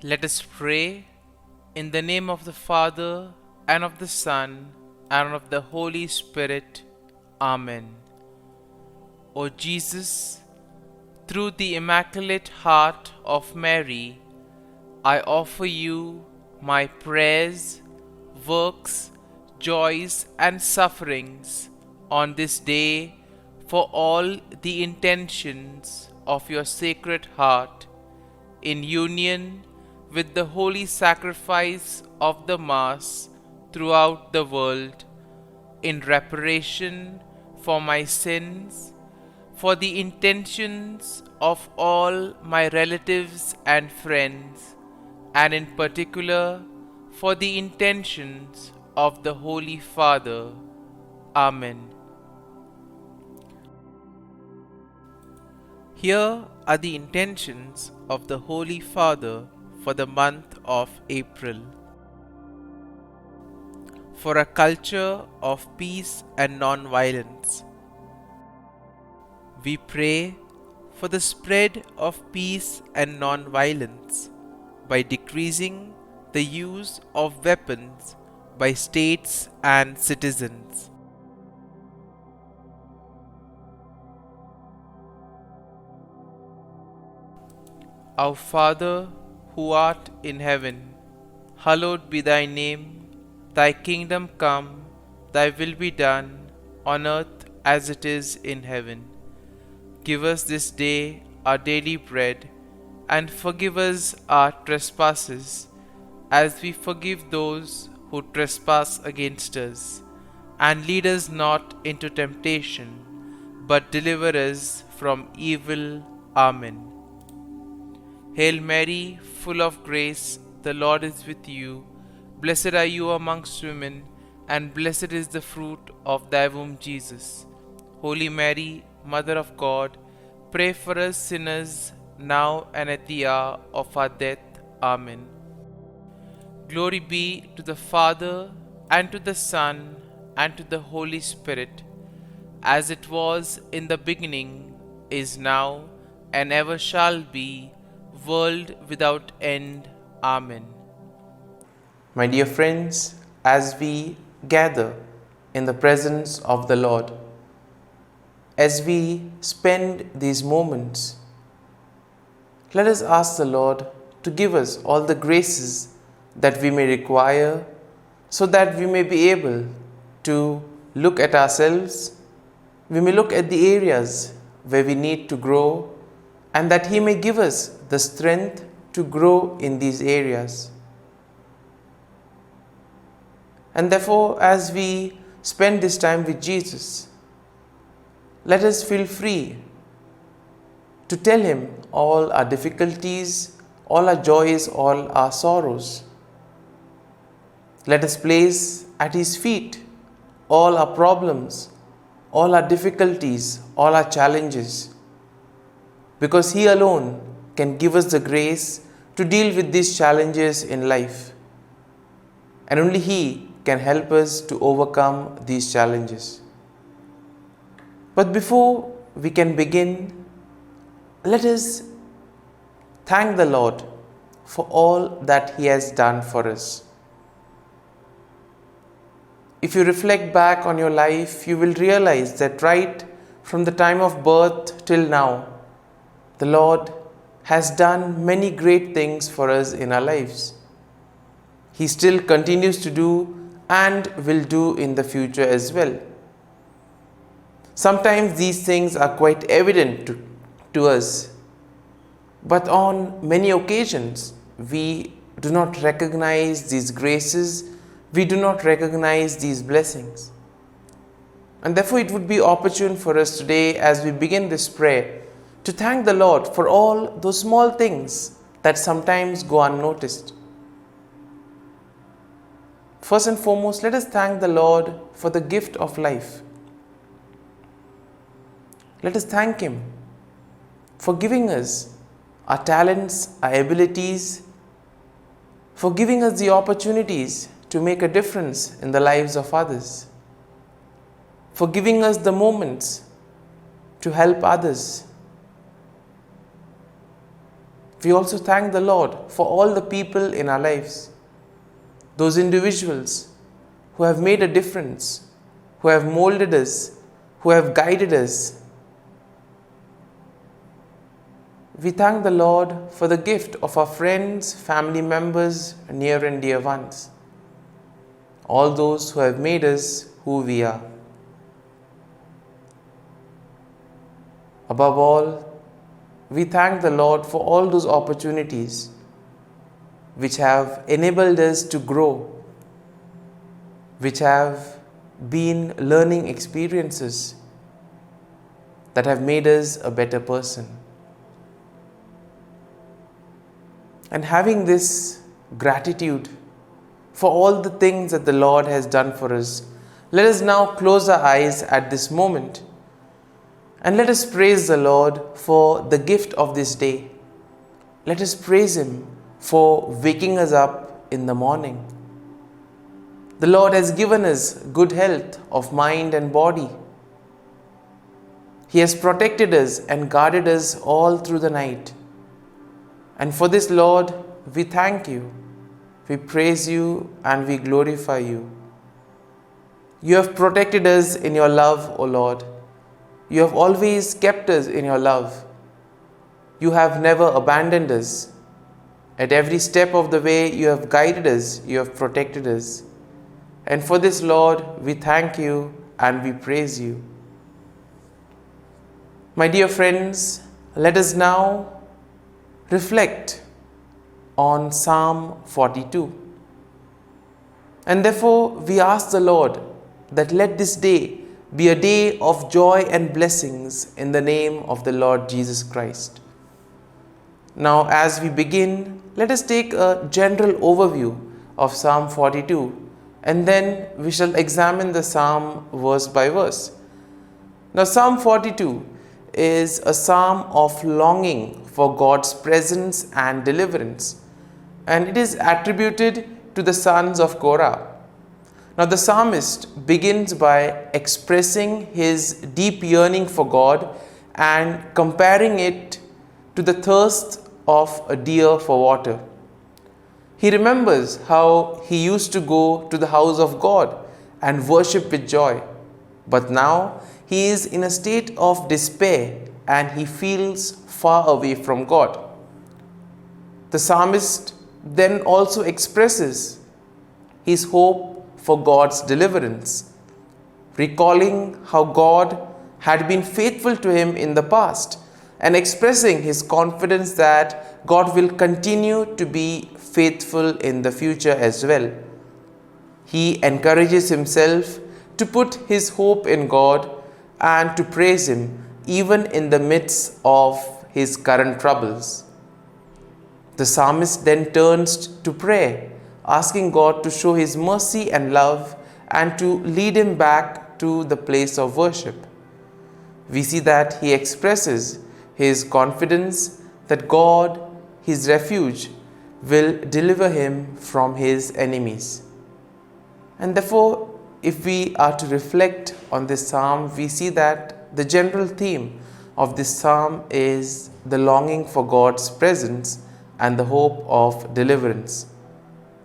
Let us pray in the name of the Father, and of the Son, and of the Holy Spirit. Amen. O Jesus, through the Immaculate Heart of Mary, I offer you my prayers, works, joys, and sufferings on this day for all the intentions of your Sacred Heart, in union with the holy sacrifice of the Mass throughout the world, in reparation for my sins, for the intentions of all my relatives and friends, and in particular for the intentions of the Holy Father. Amen. Here are the intentions of the Holy Father for the month of April. For a culture of peace and non-violence. We pray for the spread of peace and non-violence by decreasing the use of weapons by states and citizens. Our Father, who art in heaven, hallowed be thy name. Thy kingdom come, thy will be done, on earth as it is in heaven. Give us this day our daily bread, and forgive us our trespasses, as we forgive those who trespass against us. And lead us not into temptation, but deliver us from evil. Amen. Hail Mary, full of grace, the Lord is with you. Blessed are you amongst women, and blessed is the fruit of thy womb, Jesus. Holy Mary, Mother of God, pray for us sinners, now and at the hour of our death. Amen. Glory be to the Father, and to the Son, and to the Holy Spirit, as it was in the beginning, is now, and ever shall be, world without end. Amen. My dear friends, as we gather in the presence of the Lord, as we spend these moments, let us ask the Lord to give us all the graces that we may require, so that we may be able to look at ourselves, we may look at the areas where we need to grow, and that He may give us the strength to grow in these areas. And therefore, as we spend this time with Jesus, let us feel free to tell Him all our difficulties, all our joys, all our sorrows. Let us place at His feet all our problems, all our difficulties, all our challenges, because He alone can give us the grace to deal with these challenges in life. And only He can help us to overcome these challenges. But before we can begin, let us thank the Lord for all that He has done for us. If you reflect back on your life, you will realize that right from the time of birth till now, the Lord has done many great things for us in our lives. He still continues to do and will do in the future as well. Sometimes these things are quite evident to us, but on many occasions we do not recognize these graces, we do not recognize these blessings. And therefore it would be opportune for us today, as we begin this prayer, to thank the Lord for all those small things that sometimes go unnoticed. First and foremost, let us thank the Lord for the gift of life. Let us thank Him for giving us our talents, our abilities, for giving us the opportunities to make a difference in the lives of others, for giving us the moments to help others, We also thank the Lord for all the people in our lives, those individuals who have made a difference, who have molded us, who have guided us. We thank the Lord for the gift of our friends, family members, near and dear ones, all those who have made us who we are. Above all, we thank the Lord for all those opportunities which have enabled us to grow, which have been learning experiences that have made us a better person. And having this gratitude for all the things that the Lord has done for us, let us now close our eyes at this moment and let us praise the Lord for the gift of this day. Let us praise Him for waking us up in the morning. The Lord has given us good health of mind and body. He has protected us and guarded us all through the night. And for this, Lord, we thank you, we praise you, and we glorify you. You have protected us in your love, O Lord. You have always kept us in your love. You have never abandoned us. At every step of the way, you have guided us, you have protected us. And for this, Lord, we thank you and we praise you. My dear friends, let us now reflect on Psalm 42. And therefore, we ask the Lord that let this day be a day of joy and blessings in the name of the Lord Jesus Christ. Now, as we begin, let us take a general overview of Psalm 42, and then we shall examine the psalm verse by verse. Now, Psalm 42 is a psalm of longing for God's presence and deliverance, and it is attributed to the sons of Korah. Now, the psalmist begins by expressing his deep yearning for God and comparing it to the thirst of a deer for water. He remembers how he used to go to the house of God and worship with joy, but now he is in a state of despair and he feels far away from God. The psalmist then also expresses his hope for God's deliverance, recalling how God had been faithful to him in the past and expressing his confidence that God will continue to be faithful in the future as well. He encourages himself to put his hope in God and to praise Him even in the midst of his current troubles. The psalmist then turns to prayer, asking God to show His mercy and love and to lead him back to the place of worship. We see that he expresses his confidence that God, his refuge, will deliver him from his enemies. And therefore, if we are to reflect on this psalm, we see that the general theme of this psalm is the longing for God's presence and the hope of deliverance.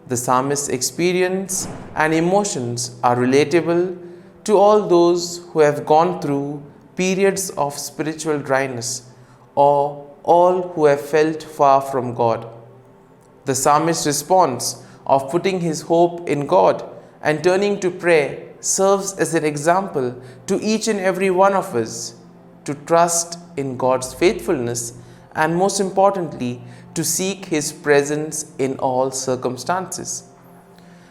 The psalmist's experience and emotions are relatable to all those who have gone through periods of spiritual dryness or all who have felt far from God. The psalmist's response of putting his hope in God and turning to prayer serves as an example to each and every one of us to trust in God's faithfulness and, most importantly, to seek His presence in all circumstances.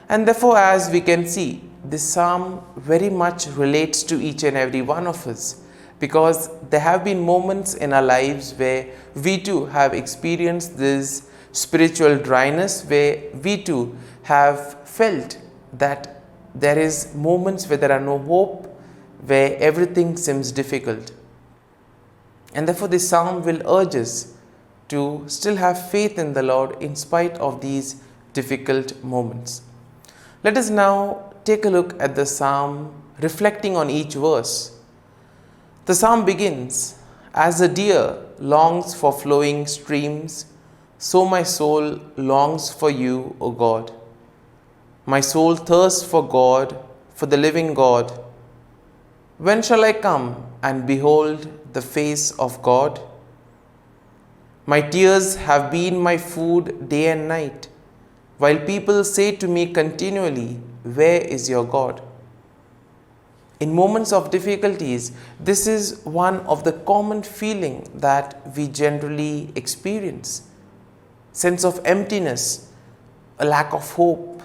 And therefore, as we can see, this psalm very much relates to each and every one of us, because there have been moments in our lives where we too have experienced this spiritual dryness, where we too have felt that there is moments where there are no hope, where everything seems difficult. And therefore this psalm will urge us to still have faith in the Lord in spite of these difficult moments. Let us now take a look at the psalm, reflecting on each verse. The psalm begins, "As a deer longs for flowing streams, So my soul longs for you, O God. My soul thirsts for God, for the living God. When shall I come and behold the face of God? My tears have been my food day and night, while people say to me continually, "Where is your God?" In moments of difficulties, this is one of the common feeling that we generally experience. Sense of emptiness, a lack of hope.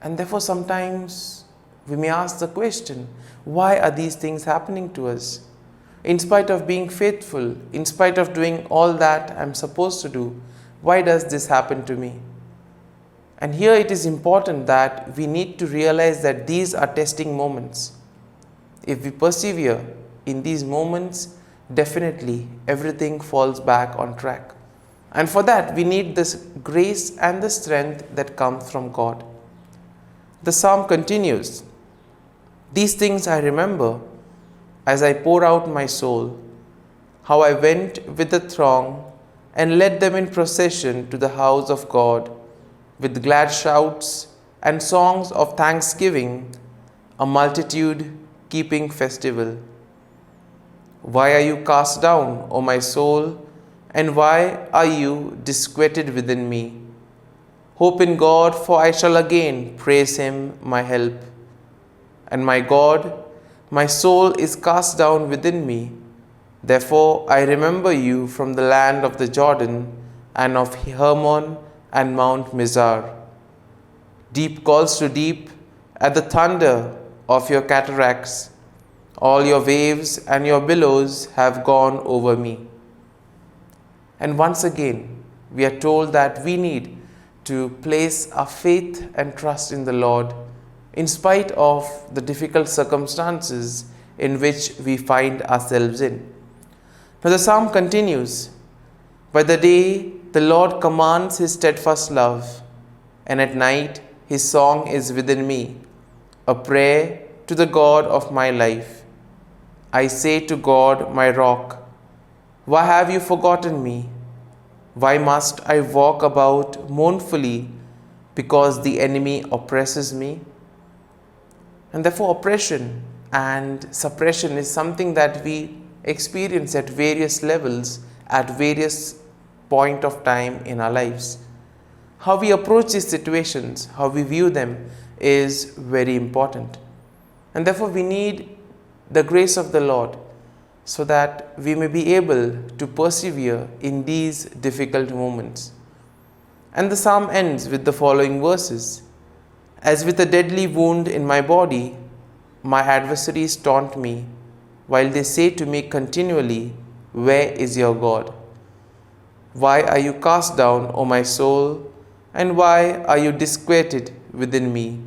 And therefore sometimes we may ask the question, why are these things happening to us? In spite of being faithful, in spite of doing all that I'm supposed to do, why does this happen to me? And here it is important that we need to realize that these are testing moments. If we persevere in these moments, definitely everything falls back on track. And for that, we need this grace and the strength that comes from God. The psalm continues, "These things I remember as I pour out my soul, how I went with the throng and led them in procession to the house of God, with glad shouts and songs of thanksgiving, a multitude keeping festival. Why are you cast down, O my soul, and why are you disquieted within me? Hope in God, for I shall again praise him, my help. And my God, my soul is cast down within me. Therefore I remember you from the land of the Jordan, and of Hermon and Mount Mizar. Deep calls to deep at the thunder of your cataracts. All your waves and your billows have gone over me." And once again, we are told that we need to place our faith and trust in the Lord in spite of the difficult circumstances in which we find ourselves in. Now the psalm continues, "By the day the Lord commands his steadfast love, and at night his song is within me, a prayer to the God of my life. I say to God, my rock, why have you forgotten me? Why must I walk about mournfully because the enemy oppresses me?" And therefore oppression and suppression is something that we experience at various levels, at various point of time in our lives. How we approach these situations, how we view them is very important. And therefore we need the grace of the Lord so that we may be able to persevere in these difficult moments. And the psalm ends with the following verses. "As with a deadly wound in my body, my adversaries taunt me, while they say to me continually, 'Where is your God?' Why are you cast down, O my soul, and why are you disquieted within me?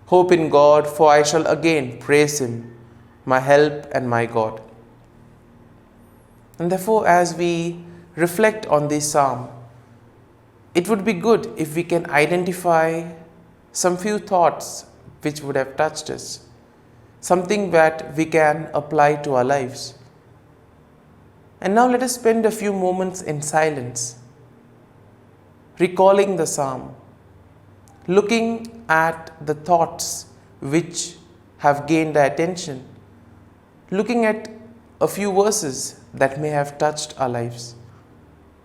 Hope in God, for I shall again praise him, my help and my God." And therefore, as we reflect on this psalm, it would be good if we can identify some few thoughts which would have touched us, something that we can apply to our lives. And now let us spend a few moments in silence, recalling the psalm, looking at the thoughts which have gained our attention, looking at a few verses that may have touched our lives.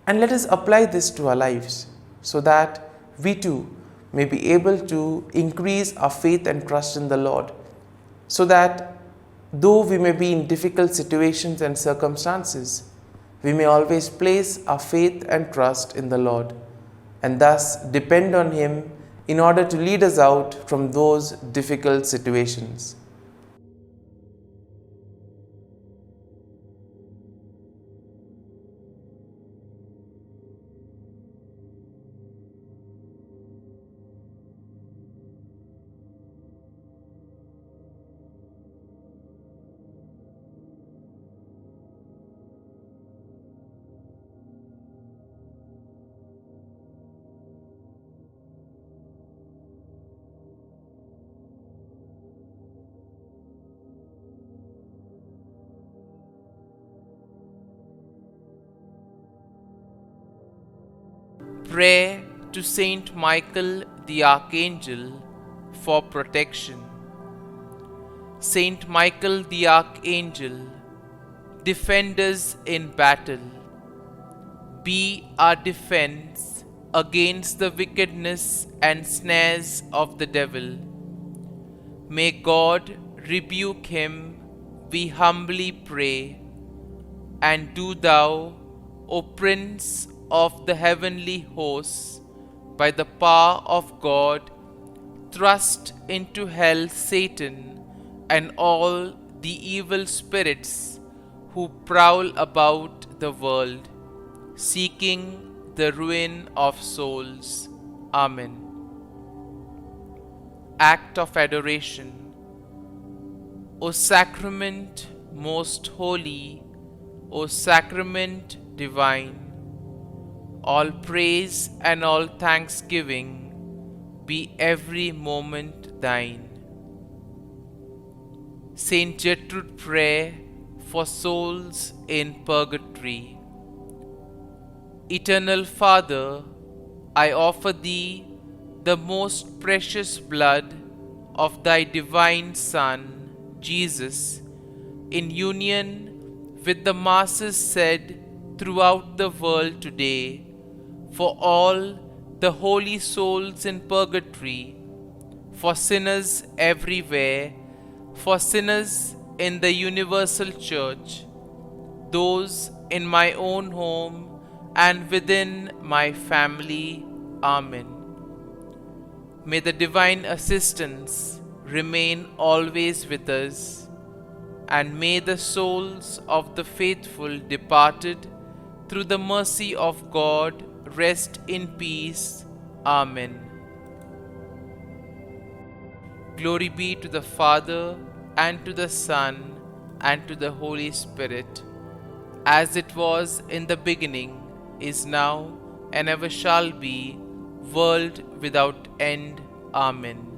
And let us apply this to our lives so that we too may be able to increase our faith and trust in the Lord, so that though we may be in difficult situations and circumstances, we may always place our faith and trust in the Lord, and thus depend on him in order to lead us out from those difficult situations. Prayer to Saint Michael the Archangel for protection. Saint Michael the Archangel, defend us in battle. Be our defense against the wickedness and snares of the devil. May God rebuke him, we humbly pray. And do thou, O Prince of the heavenly hosts, by the power of God, thrust into hell Satan and all the evil spirits who prowl about the world, seeking the ruin of souls. Amen. Act of Adoration. O Sacrament most holy, O Sacrament divine, all praise and all thanksgiving be every moment thine. Saint Gertrude Prayer for souls in purgatory. Eternal Father, I offer Thee the most precious blood of Thy divine Son, Jesus, in union with the Masses said throughout the world today, for all the holy souls in purgatory, for sinners everywhere, for sinners in the universal church, those in my own home and within my family. Amen. May the divine assistance remain always with us, and may the souls of the faithful departed through the mercy of God rest in peace. Amen. Glory be to the Father, and to the Son, and to the Holy Spirit, as it was in the beginning, is now, and ever shall be, world without end. Amen.